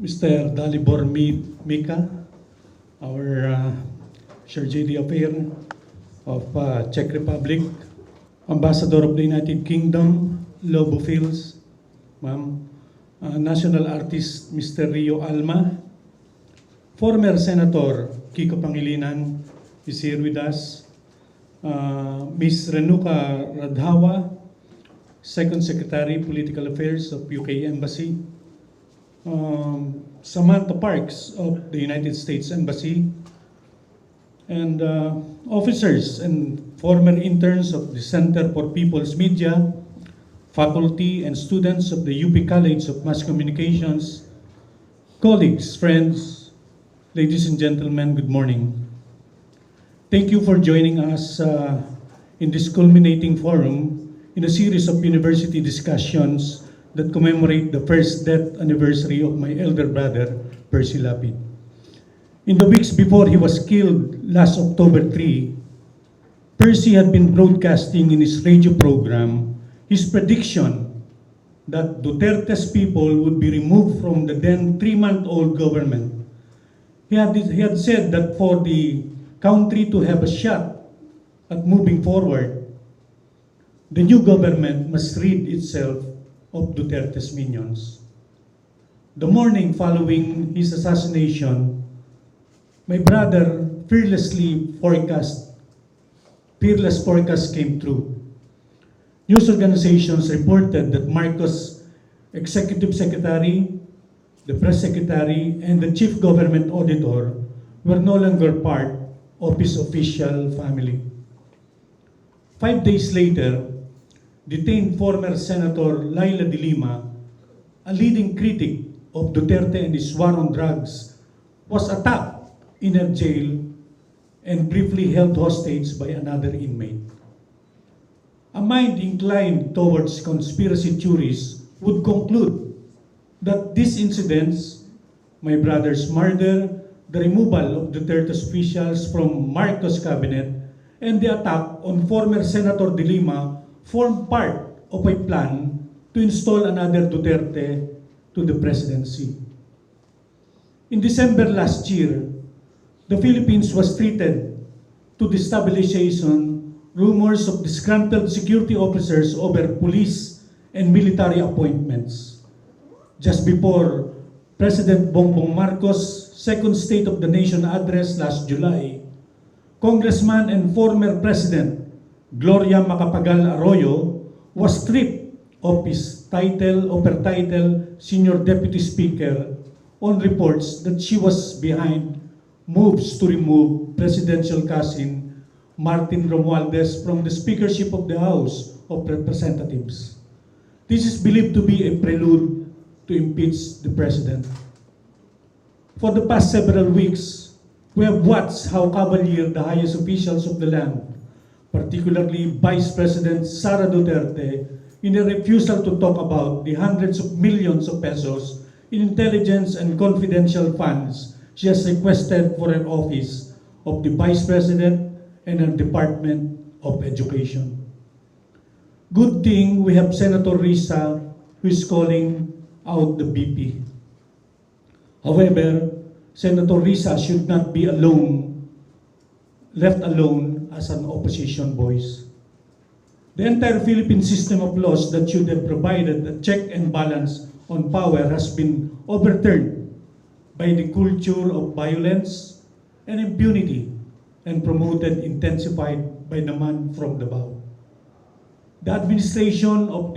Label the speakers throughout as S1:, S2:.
S1: Mr. Dalibor Mika, our Chargé d'Affaires of Czech Republic, Ambassador of the United Kingdom, Lobo Fields, ma'am, National Artist Mr. Rio Alma, former Senator Kiko Pangilinan is here with us, Ms. Renuka Radhawa, Second Secretary, Political Affairs of UK Embassy, Samantha Parks of the United States Embassy, and officers and former interns of the Center for People's Media, faculty and students of the UP College of Mass Communications, colleagues, friends, ladies and gentlemen, good morning. Thank you for joining us in this culminating forum in a series of university discussions that commemorate the first death anniversary of my elder brother, Percy Lapid. In the weeks before he was killed last October 3, Percy had been broadcasting in his radio program his prediction that Duterte's people would be removed from the then 3-month-old government. He had said that for the country to have a shot at moving forward, the new government must rid itself of Duterte's minions. The morning following his assassination, my brother fearless forecast came true. News organizations reported that Marcos' executive secretary, the press secretary, and the chief government auditor were no longer part of his official family. 5 days later, detained former Senator Laila de Lima, a leading critic of Duterte and his war on drugs, was attacked in a jail and briefly held hostage by another inmate. A mind inclined towards conspiracy theories would conclude that these incidents, my brother's murder, the removal of Duterte's officials from Marcos' cabinet, and the attack on former Senator de Lima formed part of a plan to install another Duterte to the presidency. In December last year, the Philippines was treated to destabilization rumors of disgruntled security officers over police and military appointments. Just before President Bongbong Marcos' second State of the Nation address last July, Congressman and former President Gloria Macapagal Arroyo was stripped of her title Senior Deputy Speaker on reports that she was behind moves to remove presidential cousin Martin Romualdez from the speakership of the House of Representatives. This is believed to be a prelude to impeach the president. For the past several weeks, we have watched how cavalier the highest officials of the land, particularly Vice President Sara Duterte, in a refusal to talk about the hundreds of millions of pesos in intelligence and confidential funds she has requested for her office of the Vice President and her Department of Education. Good thing we have Senator Risa who is calling out the BP. However, Senator Risa should not be left alone as an opposition voice. The entire Philippine system of laws that should have provided a check and balance on power has been overturned by the culture of violence and impunity and intensified by the man from the above. The administration of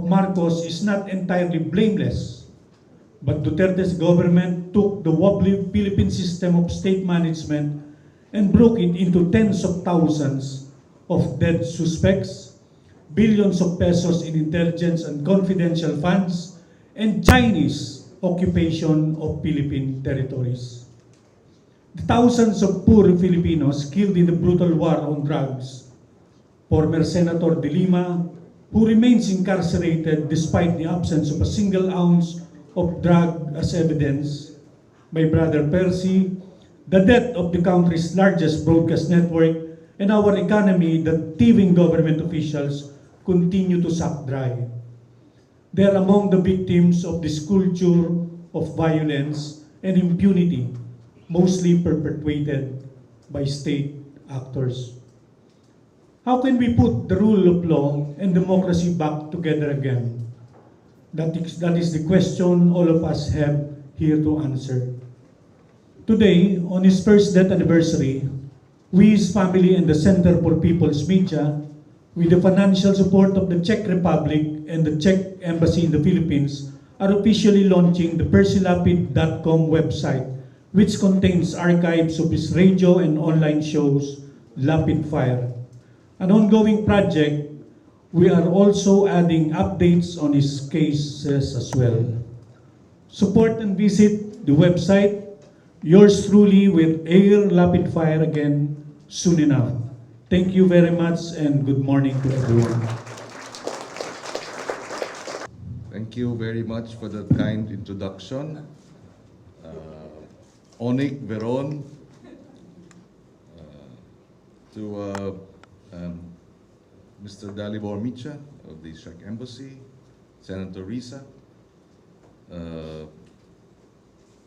S1: Marcos is not entirely blameless, but Duterte's government took the wobbly Philippine system of state management and broke it into tens of thousands of dead suspects, billions of pesos in intelligence and confidential funds, and Chinese occupation of Philippine territories. The thousands of poor Filipinos killed in the brutal war on drugs, former Senator de Lima, who remains incarcerated despite the absence of a single ounce of drug as evidence, my brother Percy, the death of the country's largest broadcast network, and our economy that thieving government officials continue to suck dry. They are among the victims of this culture of violence and impunity, mostly perpetuated by state actors. How can we put the rule of law and democracy back together again? That is the question all of us have here to answer. Today, on his first death anniversary, we, his family, and the Center for People's Media, with the financial support of the Czech Republic and the Czech Embassy in the Philippines, are officially launching the PercyLapid.com website, which contains archives of his radio and online shows, Lapid Fire. An ongoing project, we are also adding updates on his cases as well. Support and visit the website. Yours truly will air Lapid Fire again soon enough. Thank you very much and good morning to everyone.
S2: Thank you very much for that kind introduction. Onik Veron, to Mr. Dalibor Micha of the Czech Embassy, Senator Risa,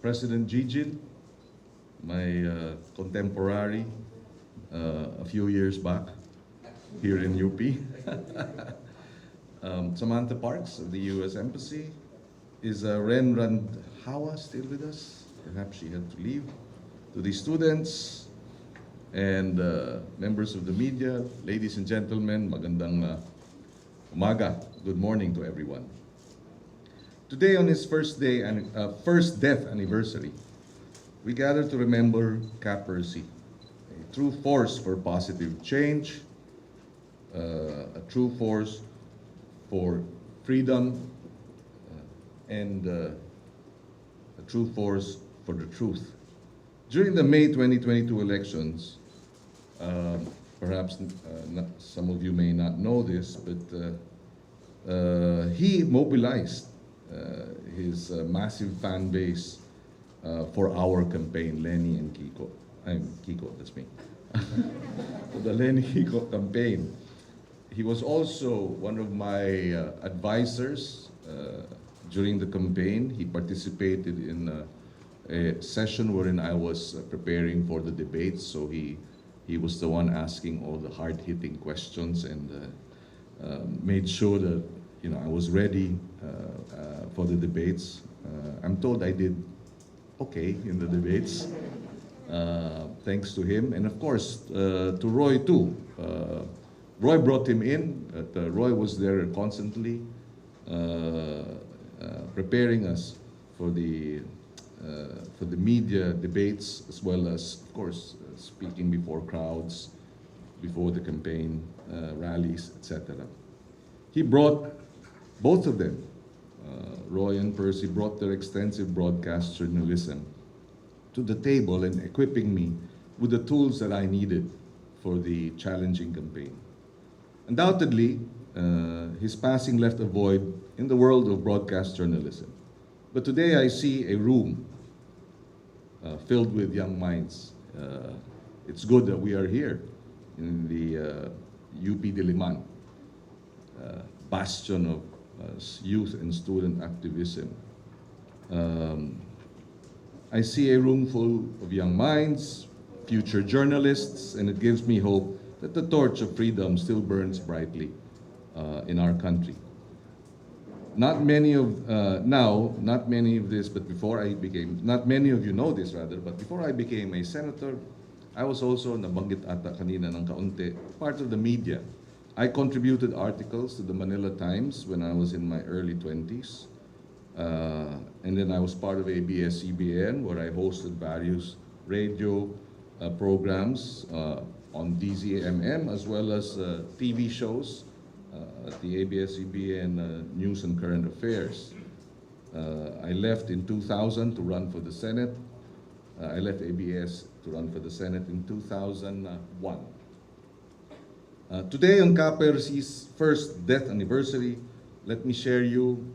S2: President Gigil, my contemporary a few years back here in UP, Samantha Parks of the U.S. Embassy. Is Ren Randhawa still with us? Perhaps she had to leave. To the students and members of the media, ladies and gentlemen, magandang umaga. Good morning to everyone. Today, on his first death anniversary, we gather to remember Percy, a true force for positive change, a true force for freedom, and a true force for the truth. During the May 2022 elections, perhaps some of you may not know this, but he mobilized his massive fan base for our campaign, Lenny and Kiko. Kiko, that's me. For the Lenny Kiko campaign. He was also one of my advisors during the campaign. He participated in a session wherein I was preparing for the debates, so he was the one asking all the hard-hitting questions and made sure that I was ready for the debates. I'm told I did okay in the debates, thanks to him, and of course to Roy too. Roy brought him in, but Roy was there constantly preparing us for the media debates, as well as, of course, speaking before crowds, before the campaign rallies, etc. He brought both of them, Roy and Percy, brought their extensive broadcast journalism to the table and equipping me with the tools that I needed for the challenging campaign. Undoubtedly, his passing left a void in the world of broadcast journalism. But today I see a room filled with young minds. It's good that we are here in the UP Diliman, bastion of youth and student activism. I see a room full of young minds, future journalists, and it gives me hope that the torch of freedom still burns brightly in our country. Not many of this, but not many of you know this rather, but before I became a senator, I was also, nabanggit ata kanina ng kaunti, part of the media. I contributed articles to the Manila Times when I was in my early 20s. And then I was part of ABS-CBN, where I hosted various radio programs on DZMM, as well as TV shows at the ABS-CBN News and Current Affairs. I left in 2000 to run for the Senate. I left ABS to run for the Senate in 2001. Today, on Percy's first death anniversary, let me share you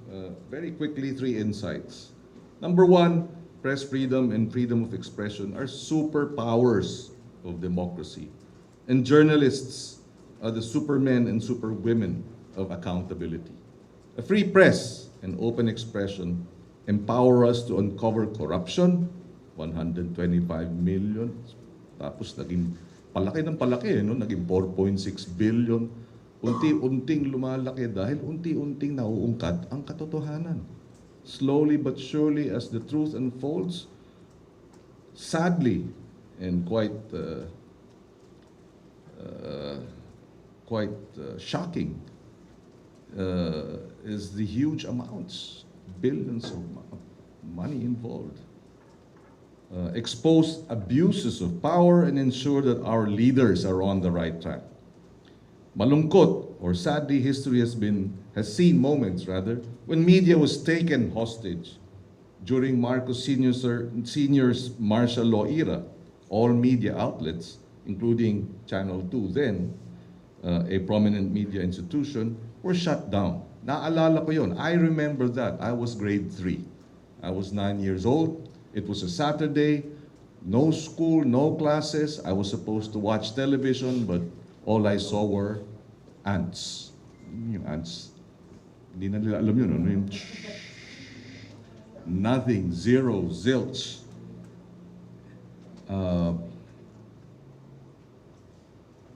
S2: very quickly 3 insights. Number 1, press freedom and freedom of expression are superpowers of democracy. And journalists are the supermen and superwomen of accountability. A free press and open expression empower us to uncover corruption, 125 million. Tapos naging palaki ng palaki, no? Naging 4.6 billion. Unti-unting lumalaki dahil unti-unting nauungkat ang katotohanan. Slowly but surely, as the truth unfolds, sadly and quite shocking is the huge amounts, billions of money involved. Expose abuses of power and ensure that our leaders are on the right track. Malungkot, or sadly, history has seen moments rather when media was taken hostage during Marcos Sr.'s martial law era. All media outlets, including Channel 2 then, a prominent media institution, were shut down. Naalala ko yun. I remember that. I was grade 3. I was 9 years old. It was a Saturday. No school, no classes. I was supposed to watch television, but all I saw were ants. Yung ants. Hindi na nila alam yun. Ano yung nothing, zero, zilch.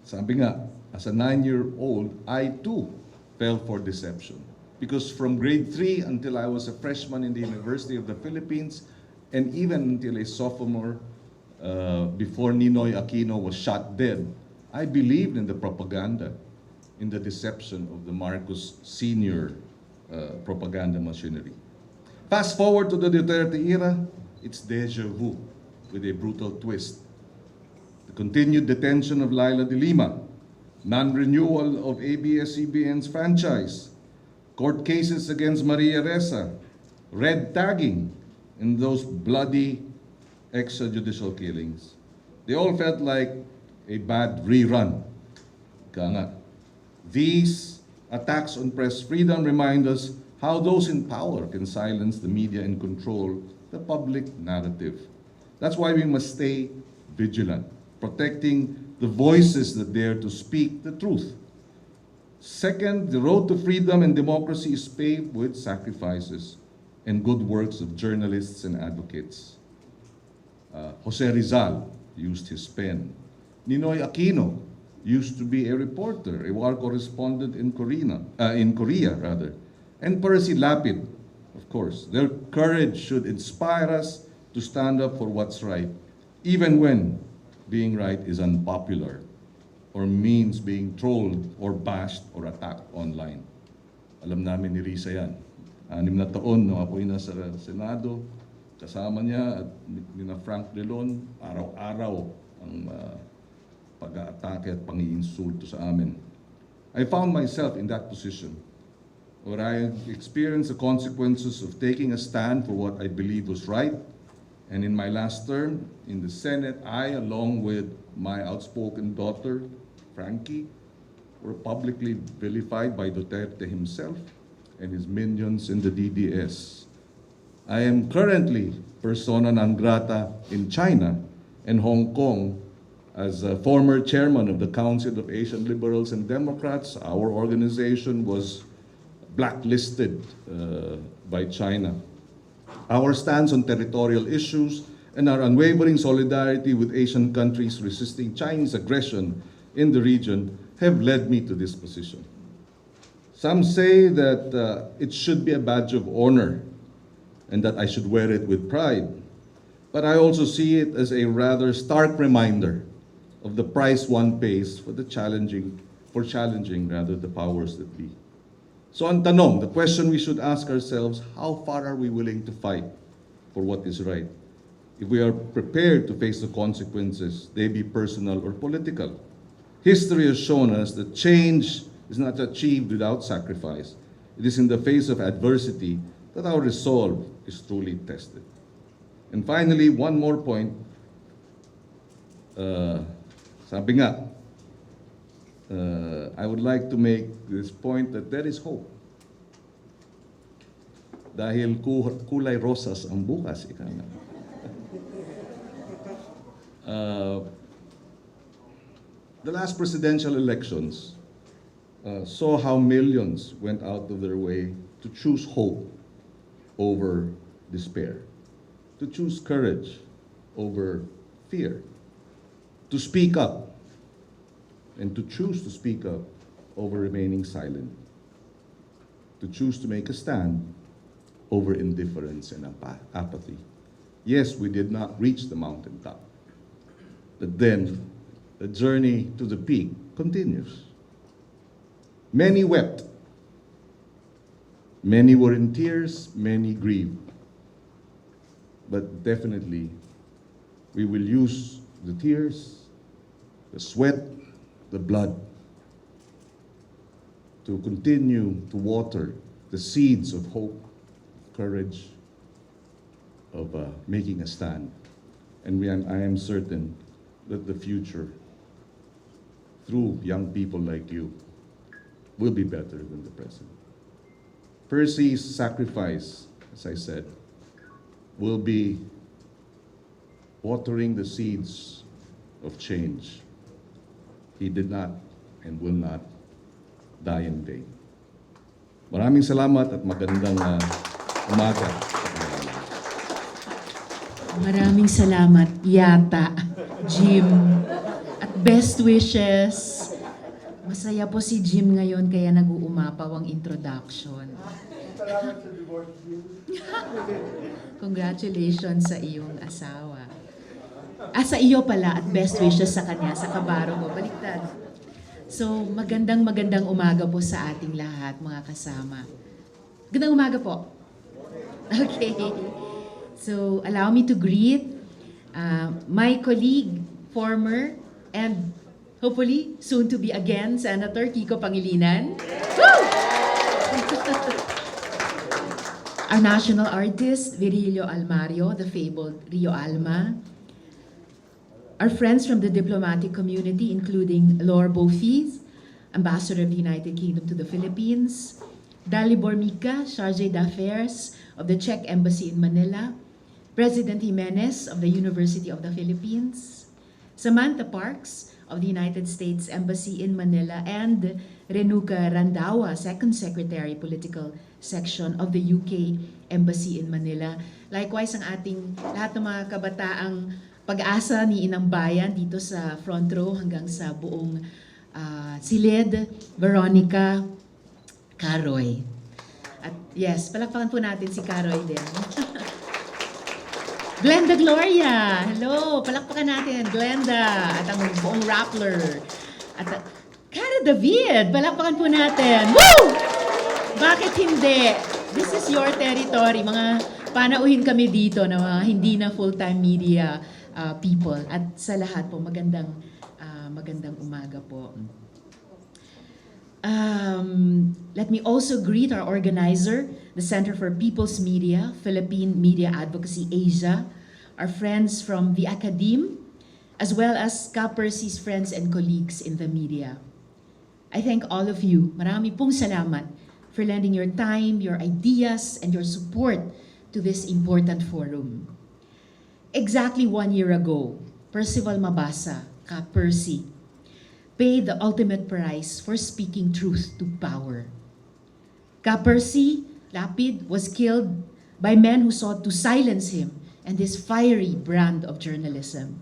S2: Sabi nga, as a 9-year-old, I too fell for deception. Because from grade 3 until I was a freshman in the University of the Philippines, and even until a sophomore, before Ninoy Aquino was shot dead, I believed in the propaganda, in the deception of the Marcos Sr. Propaganda machinery. Fast forward to the Duterte era, it's deja vu with a brutal twist. The continued detention of Laila de Lima, non-renewal of ABS-CBN's franchise, court cases against Maria Ressa, red tagging, and those bloody extrajudicial killings. They all felt like a bad rerun. Ika nga. These attacks on press freedom remind us how those in power can silence the media and control the public narrative. That's why we must stay vigilant, protecting the voices that dare to speak the truth. Second, the road to freedom and democracy is paved with sacrifices and good works of journalists and advocates. Jose Rizal used his pen. Ninoy Aquino used to be a reporter, a war correspondent in Korea rather. And Percy Lapid, of course. Their courage should inspire us to stand up for what's right, even when being right is unpopular or means being trolled or bashed or attacked online. Alam namin ni Risa yan. 6 na taon nung ako'y nasa Senado, kasama niya at nina Frank Delon, araw-araw ang pag-aatake at pang-iinsulto sa amin. I found myself in that position where I experienced the consequences of taking a stand for what I believed was right. And in my last term in the Senate, I, along with my outspoken daughter, Frankie, were publicly vilified by Duterte himself and his minions in the DDS. I am currently persona non grata in China and Hong Kong as a former chairman of the Council of Asian Liberals and Democrats. Our organization was blacklisted by China. Our stance on territorial issues and our unwavering solidarity with Asian countries resisting Chinese aggression in the region have led me to this position. Some say that it should be a badge of honor and that I should wear it with pride. But I also see it as a rather stark reminder of the price one pays for challenging the powers that be. So ang tanong, the question we should ask ourselves, how far are we willing to fight for what is right? If we are prepared to face the consequences, they be personal or political. History has shown us that change is not achieved without sacrifice. It is in the face of adversity that our resolve is truly tested. And finally, one more point. Sabi nga, I would like to make this point that there is hope. Dahil kulay rosas ang bukas, ika nga. The last presidential elections saw how millions went out of their way to choose hope over despair, to choose courage over fear, to speak up, and to choose to speak up over remaining silent, to choose to make a stand over indifference and apathy. Yes, we did not reach the mountaintop, but then the journey to the peak continues. Many wept, many were in tears, many grieved. But definitely, we will use the tears, the sweat, the blood to continue to water the seeds of hope, courage, of making a stand. And I am certain that the future, through young people like you, will be better than the present. Percy's sacrifice, as I said, will be watering the seeds of change. He did not and will not die in vain. Maraming salamat at magandang umaga.
S3: Maraming salamat, Yata, Jim, at best wishes. Masaya po si Jim ngayon kaya nag-uumapaw ang introduction. Congratulations sa iyong asawa. Sa iyo pala at best wishes sa kanya, sa kabaro mo. Baliktad. So, magandang umaga po sa ating lahat, mga kasama. Magandang umaga po. Okay. So, allow me to greet my colleague, former, and hopefully soon to be again, Senator Kiko Pangilinan. Woo! Our national artist, Virilio Almario, the fabled Rio Alma. Our friends from the diplomatic community, including Laure Beaufils, Ambassador of the United Kingdom to the Philippines, Dalibor Mica, Chargé d'Affaires of the Czech Embassy in Manila, President Jimenez of the University of the Philippines, Samantha Parks of the United States Embassy in Manila, and Renuka Randawa, Second Secretary, Political Section of the UK Embassy in Manila. Likewise, ang ating lahat ng mga kabataang pag-asa ni Inang Bayan dito sa front row hanggang sa buong silid, Veronica, Caroy. At yes, palakpakan po natin si Caroy din. Glenda Gloria, hello, palakpakan natin, Glenda, at ang buong Rappler. At Cara David, palakpakan po natin. Woo! Bakit hindi? This is your territory. Mga panauhin kami dito na mga hindi na full-time media people. At sa lahat po, magandang umaga po. Let me also greet our organizer, the Center for People's Media, Philippine Media Advocacy Asia, our friends from the Academe, as well as Percy's friends and colleagues in the media. I thank all of you. Marami pong salamat for lending your time, your ideas, and your support to this important forum. Exactly 1 year ago, Percival Mabasa, Percy, paid the ultimate price for speaking truth to power. Percy Lapid was killed by men who sought to silence him and his fiery brand of journalism.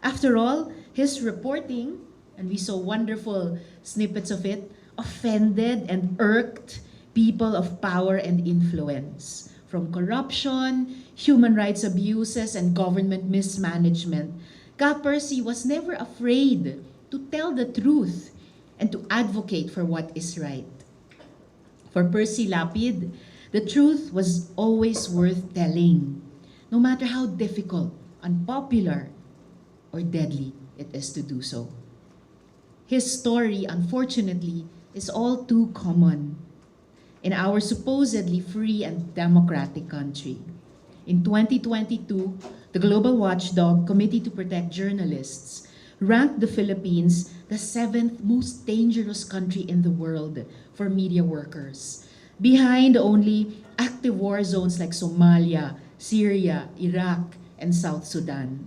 S3: After all, his reporting, and we saw wonderful snippets of it, offended and irked people of power and influence. From corruption, human rights abuses, and government mismanagement, Percy was never afraid to tell the truth and to advocate for what is right. For Percy Lapid, the truth was always worth telling, no matter how difficult, unpopular, or deadly it is to do so. His story, unfortunately, is all too common in our supposedly free and democratic country. In 2022, the Global Watchdog Committee to Protect Journalists ranked the Philippines the 7th most dangerous country in the world for media workers, behind only active war zones like Somalia, Syria, Iraq, and South Sudan.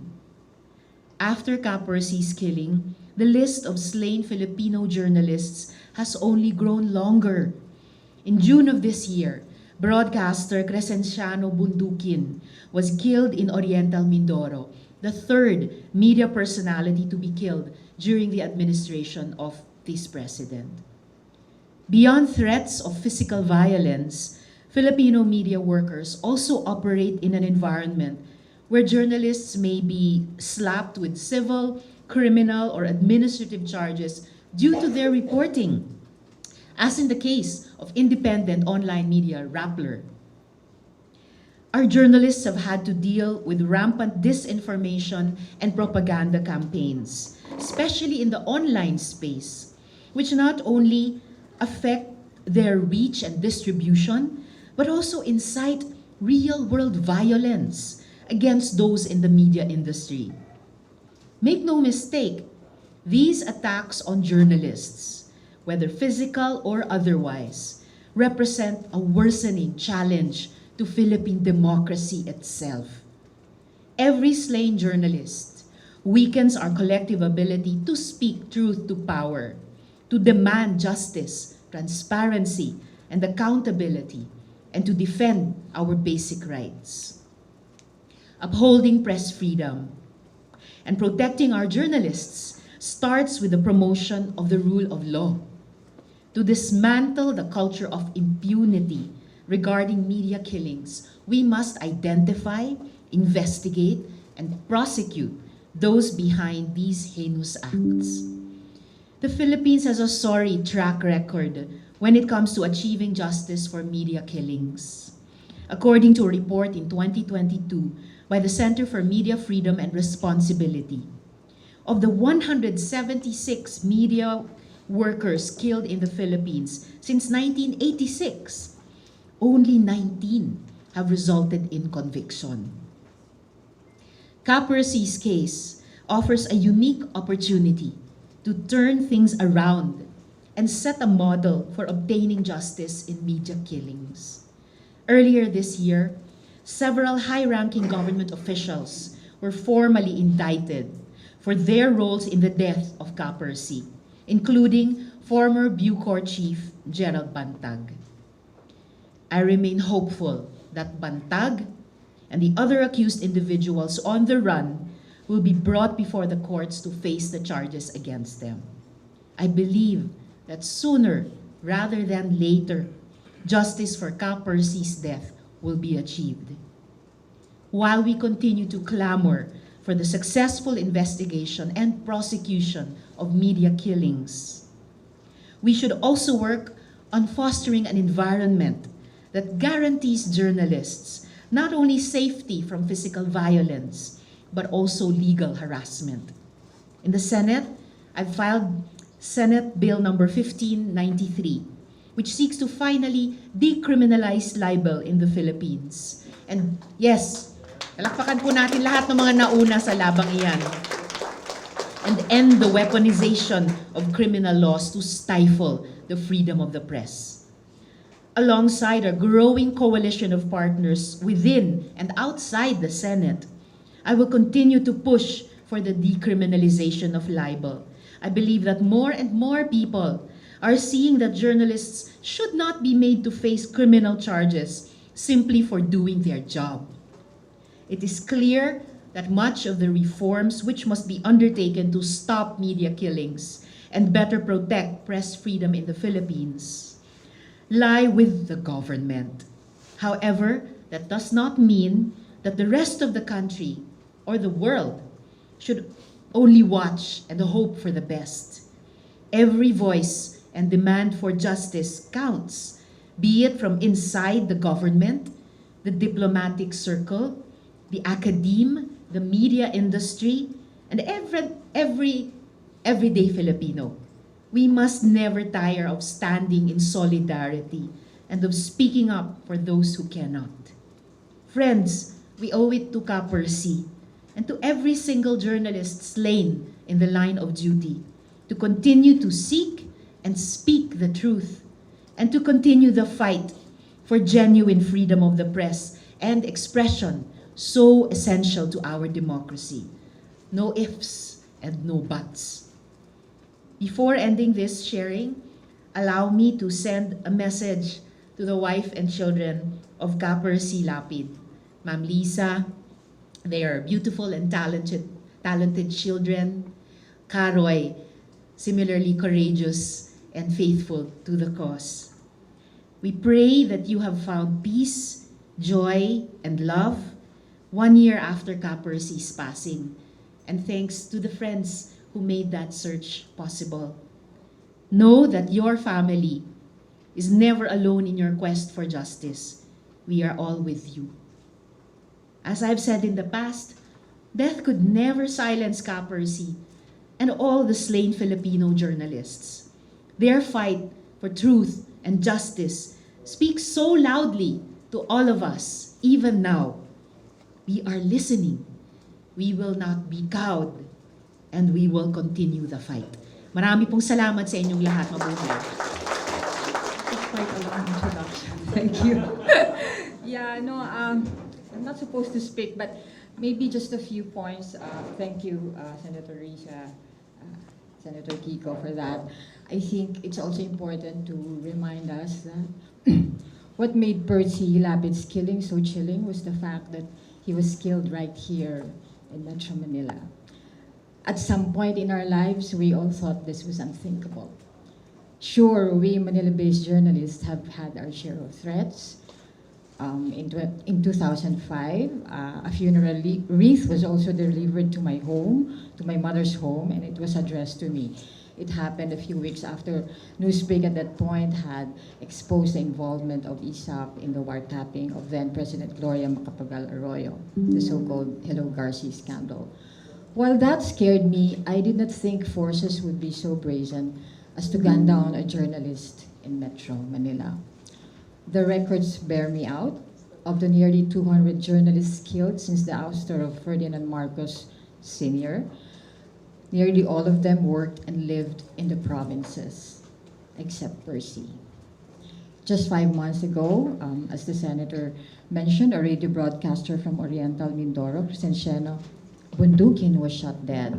S3: After Percy's killing, the list of slain Filipino journalists has only grown longer. In June of this year, broadcaster Crescenciano Bundukin was killed in Oriental Mindoro, the third media personality to be killed during the administration of this president. Beyond threats of physical violence, Filipino media workers also operate in an environment where journalists may be slapped with civil, criminal, or administrative charges due to their reporting, as in the case of independent online media Rappler. Our journalists have had to deal with rampant disinformation and propaganda campaigns, especially in the online space, which not only affect their reach and distribution, but also incite real-world violence against those in the media industry. Make no mistake, these attacks on journalists, whether physical or otherwise, represent a worsening challenge to Philippine democracy itself. Every slain journalist weakens our collective ability to speak truth to power, to demand justice, transparency, and accountability, and to defend our basic rights. Upholding press freedom and protecting our journalists starts with the promotion of the rule of law. To dismantle the culture of impunity regarding media killings, we must identify, investigate, and prosecute those behind these heinous acts. The Philippines has a sorry track record when it comes to achieving justice for media killings. According to a report in 2022 by the Center for Media Freedom and Responsibility, of the 176 media workers killed in the Philippines since 1986, only 19 have resulted in conviction. Percy's case offers a unique opportunity to turn things around and set a model for obtaining justice in media killings. Earlier this year, several high-ranking government officials were formally indicted for their roles in the death of Percy, including former Bucor Chief Gerald Bantag. I remain hopeful that Bantag and the other accused individuals on the run will be brought before the courts to face the charges against them. I believe that sooner rather than later, justice for Percy's death will be achieved. While we continue to clamor for the successful investigation and prosecution of media killings, we should also work on fostering an environment that guarantees journalists not only safety from physical violence, but also legal harassment. In the Senate, I've filed Senate Bill number 1593, which seeks to finally decriminalize libel in the Philippines. And yes, talakpakan po natin lahat ng mga nauna sa labang iyan. And end the weaponization of criminal laws to stifle the freedom of the press. Alongside a growing coalition of partners within and outside the Senate, I will continue to push for the decriminalization of libel. I believe that more and more people are seeing that journalists should not be made to face criminal charges simply for doing their job. It is clear that much of the reforms which must be undertaken to stop media killings and better protect press freedom in the Philippines lie with the government. However, that does not mean that the rest of the country or the world should only watch and hope for the best. Every voice and demand for justice counts, be it from inside the government, the diplomatic circle, the academe, the media industry, and every everyday Filipino. We must never tire of standing in solidarity and of speaking up for those who cannot. Friends, we owe it to Percy and to every single journalist slain in the line of duty to continue to seek and speak the truth and to continue the fight for genuine freedom of the press and expression so essential to our democracy. No ifs and no buts. Before ending this sharing, allow me to send a message to the wife and children of Percy Lapid. Ma'am Lisa, they are beautiful and talented children. Karoy, similarly courageous and faithful to the cause. We pray that you have found peace, joy, and love 1 year after Percy's passing. And thanks to the friends who made that search possible. Know that your family is never alone in your quest for justice. We are all with you. As I've said in the past, death could never silence Percy and all the slain Filipino journalists. Their fight for truth and justice speaks so loudly to all of us, even now. We are listening. We will not be cowed, and we will continue the fight. Marami pong salamat sa inyong lahat. Mabuhay.
S4: It's quite a long introduction. Thank you. Yeah, no, I'm not supposed to speak, but maybe just a few points. Thank you, Senator Risa, Senator Kiko, for that. I think it's also important to remind us that what made Percy Lapid's killing so chilling was the fact that he was killed right here in Metro Manila. At some point in our lives, we all thought this was unthinkable. Sure, we Manila-based journalists have had our share of threats. In 2005, a funeral wreath was also delivered to my home, to my mother's home, and it was addressed to me. It happened a few weeks after Newspeak at that point had exposed the involvement of ISAP in the wiretapping of then-President Gloria Macapagal Arroyo, the so-called Hello Garci scandal. While that scared me, I did not think forces would be so brazen as to gun down a journalist in Metro Manila. The records bear me out. Of the nearly 200 journalists killed since the ouster of Ferdinand Marcos Sr., nearly all of them worked and lived in the provinces, except Percy. Just 5 months ago, as the Senator mentioned, a radio broadcaster from Oriental Mindoro, Crescenciano Bundukin, was shot dead.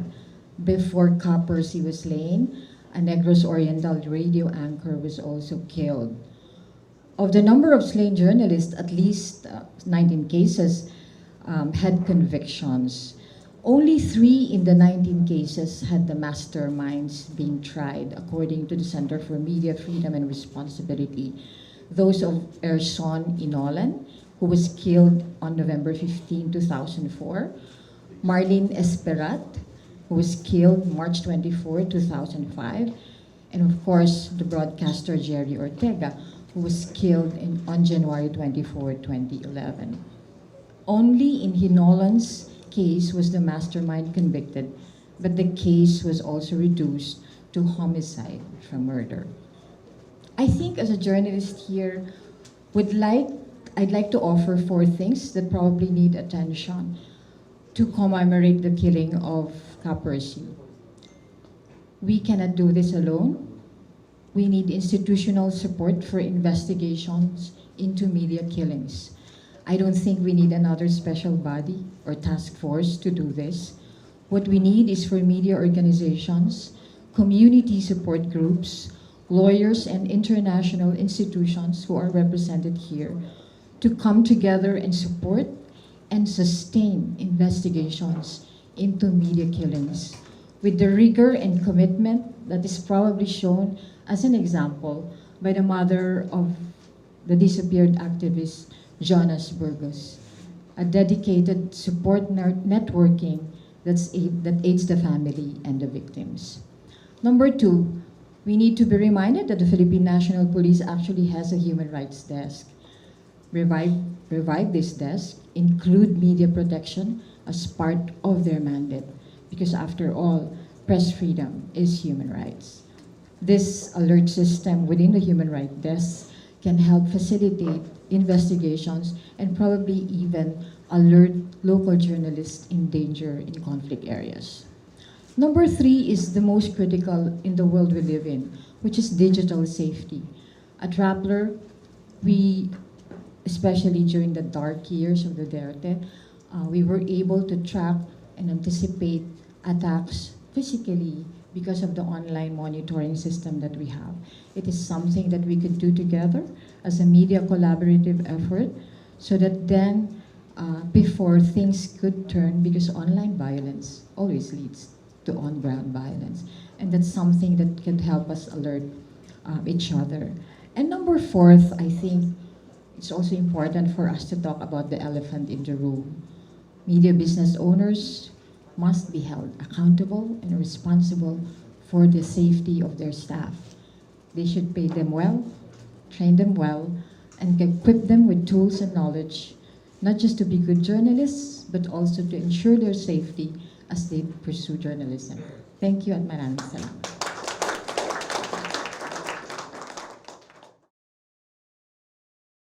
S4: Before Percy was slain, a Negros Oriental radio anchor was also killed. Of the number of slain journalists, at least 19 cases had convictions. Only 3 in the 19 cases had the masterminds being tried, according to the Center for Media Freedom and Responsibility. Those of Erson Inolan, who was killed on November 15, 2004, Marlene Esperat, who was killed March 24, 2005, and of course, the broadcaster Jerry Ortega, who was killed on January 24, 2011. Only in Hinolan's case was the mastermind convicted, but the case was also reduced to homicide from murder. I think as a journalist here, I'd like to offer 4 things that probably need attention to commemorate the killing of Percy. We cannot do this alone. We need institutional support for investigations into media killings. I don't think we need another special body or task force to do this. What we need is for media organizations, community support groups, lawyers, and international institutions who are represented here to come together and support and sustain investigations into media killings with the rigor and commitment that is probably shown as an example by the mother of the disappeared activist Jonas Burgos, a dedicated support networking that aids the family and the victims. Number 2, we need to be reminded that the Philippine National Police actually has a human rights desk. Revive this desk, include media protection as part of their mandate, because after all, press freedom is human rights. This alert system within the human rights desk can help facilitate investigations and probably even alert local journalists in danger in conflict areas. Number 3 is the most critical in the world we live in, which is digital safety. At Rappler, we, especially during the dark years of the Duterte, we were able to track and anticipate attacks physically because of the online monitoring system that we have. It is something that we could do together as a media collaborative effort, so that then before things could turn, because online violence always leads to on-ground violence. And that's something that could help us alert each other. And number fourth, I think it's also important for us to talk about the elephant in the room. Media business owners must be held accountable and responsible for the safety of their staff. They should pay them well, train them well, and equip them with tools and knowledge, not just to be good journalists, but also to ensure their safety as they pursue journalism. Thank you at maraming salamat.